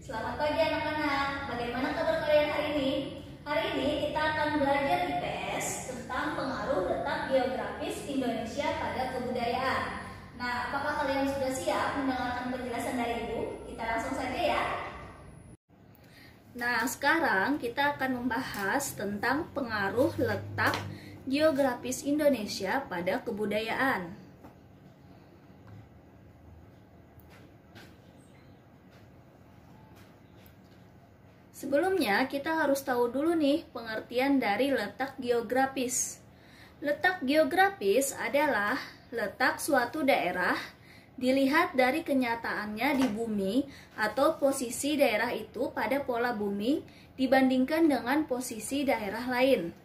Selamat pagi anak-anak, bagaimana kabar kalian hari ini? Hari ini kita akan belajar IPS tentang pengaruh letak geografis Indonesia pada kebudayaan. Nah, apakah kalian sudah siap mendengarkan penjelasan dari Ibu? Kita langsung saja ya. Nah, sekarang kita akan membahas tentang pengaruh letak geografis Indonesia pada kebudayaan. Sebelumnya, kita harus tahu dulu nih pengertian dari letak geografis. Letak geografis adalah letak suatu daerah dilihat dari kenyataannya di bumi atau posisi daerah itu pada pola bumi dibandingkan dengan posisi daerah lain.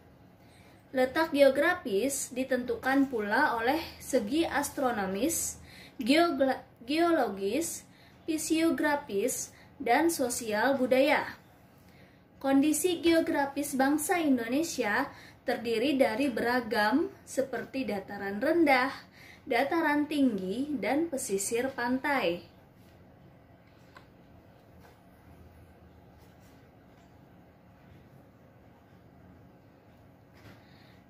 Letak geografis ditentukan pula oleh segi astronomis, geologis, fisiografis, dan sosial budaya. Kondisi geografis bangsa Indonesia terdiri dari beragam seperti dataran rendah, dataran tinggi, dan pesisir pantai.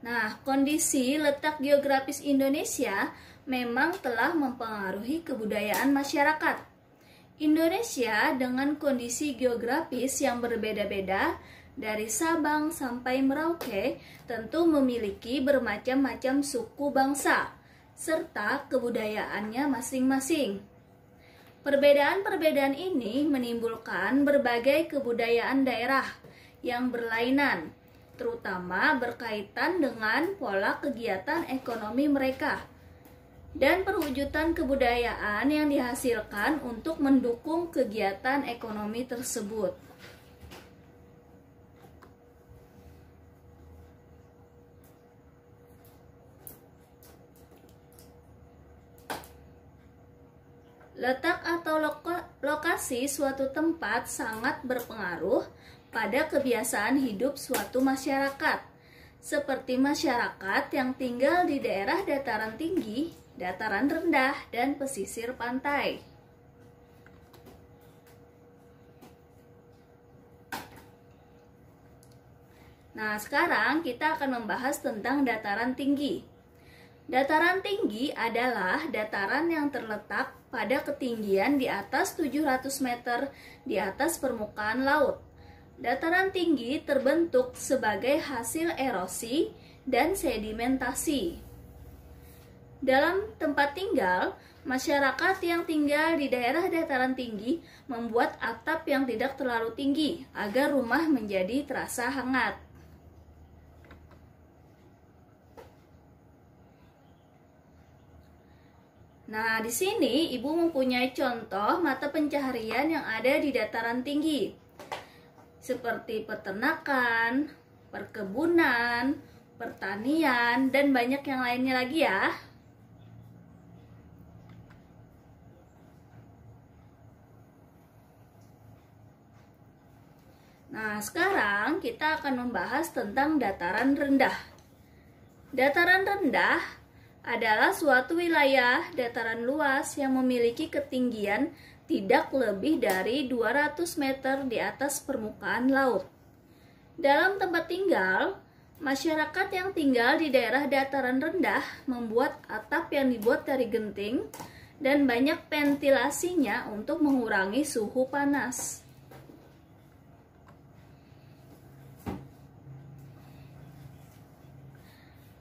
Nah, kondisi letak geografis Indonesia memang telah mempengaruhi kebudayaan masyarakat. Indonesia dengan kondisi geografis yang berbeda-beda dari Sabang sampai Merauke tentu memiliki bermacam-macam suku bangsa serta kebudayaannya masing-masing. Perbedaan-perbedaan ini menimbulkan berbagai kebudayaan daerah yang berlainan, terutama berkaitan dengan pola kegiatan ekonomi mereka dan perwujudan kebudayaan yang dihasilkan untuk mendukung kegiatan ekonomi tersebut. Letak atau lokasi suatu tempat sangat berpengaruh pada kebiasaan hidup suatu masyarakat, seperti masyarakat yang tinggal di daerah dataran tinggi, dataran rendah, dan pesisir pantai. Nah, sekarang kita akan membahas tentang dataran tinggi. Dataran tinggi adalah dataran yang terletak pada ketinggian di atas 700 meter di atas permukaan laut. Dataran tinggi terbentuk sebagai hasil erosi dan sedimentasi. Dalam tempat tinggal, masyarakat yang tinggal di daerah dataran tinggi membuat atap yang tidak terlalu tinggi agar rumah menjadi terasa hangat. Nah, di sini Ibu mempunyai contoh mata pencaharian yang ada di dataran tinggi, seperti peternakan, perkebunan, pertanian, dan banyak yang lainnya lagi ya. Nah, sekarang kita akan membahas tentang dataran rendah. Dataran rendah adalah suatu wilayah dataran luas yang memiliki ketinggian tidak lebih dari 200 meter di atas permukaan laut. Dalam tempat tinggal, masyarakat yang tinggal di daerah dataran rendah membuat atap yang dibuat dari genting dan banyak ventilasinya untuk mengurangi suhu panas.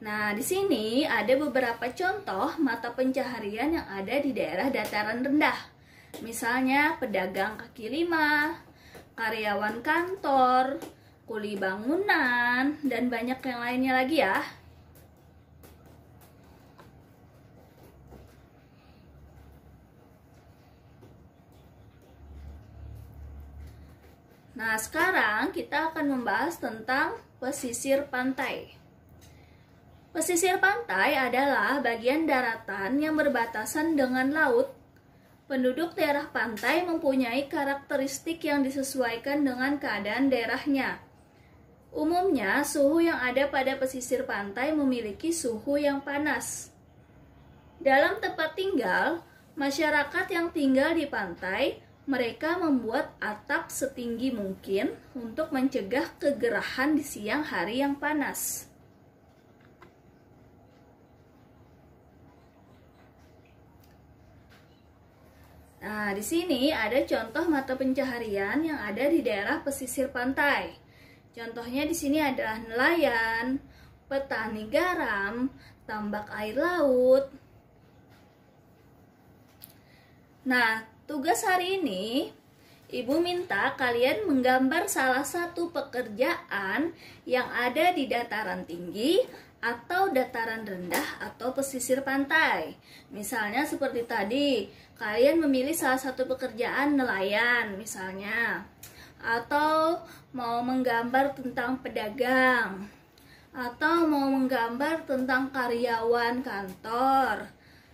Nah, di sini ada beberapa contoh mata pencaharian yang ada di daerah dataran rendah. Misalnya pedagang kaki lima, karyawan kantor, kuli bangunan, dan banyak yang lainnya lagi ya. Nah, sekarang kita akan membahas tentang pesisir pantai. Pesisir pantai adalah bagian daratan yang berbatasan dengan laut. Penduduk daerah pantai mempunyai karakteristik yang disesuaikan dengan keadaan daerahnya. Umumnya, suhu yang ada pada pesisir pantai memiliki suhu yang panas. Dalam tempat tinggal, masyarakat yang tinggal di pantai Mereka membuat atap setinggi mungkin untuk mencegah kegerahan di siang hari yang panas. Nah, di sini ada contoh mata pencaharian yang ada di daerah pesisir pantai. Contohnya di sini adalah nelayan, petani garam, tambak air laut. Nah, tugas hari ini, Ibu minta kalian menggambar salah satu pekerjaan yang ada di dataran tinggi atau dataran rendah atau pesisir pantai. Misalnya seperti tadi, kalian memilih salah satu pekerjaan nelayan misalnya, atau mau menggambar tentang pedagang, atau mau menggambar tentang karyawan kantor,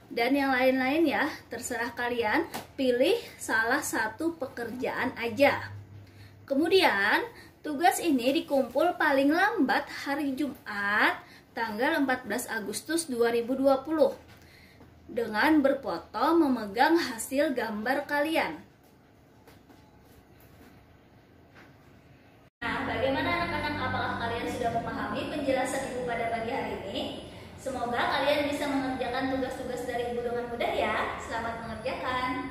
dan yang lain-lain ya. Terserah kalian, pilih salah satu pekerjaan aja. Kemudian, tugas ini dikumpul paling lambat hari Jumat tanggal 14 Agustus 2020 dengan berfoto memegang hasil gambar kalian. Nah, bagaimana anak-anak? Apakah kalian sudah memahami penjelasan Ibu pada pagi hari ini? Semoga kalian bisa mengerjakan tugas-tugas dari Ibu dengan mudah ya. Selamat mengerjakan.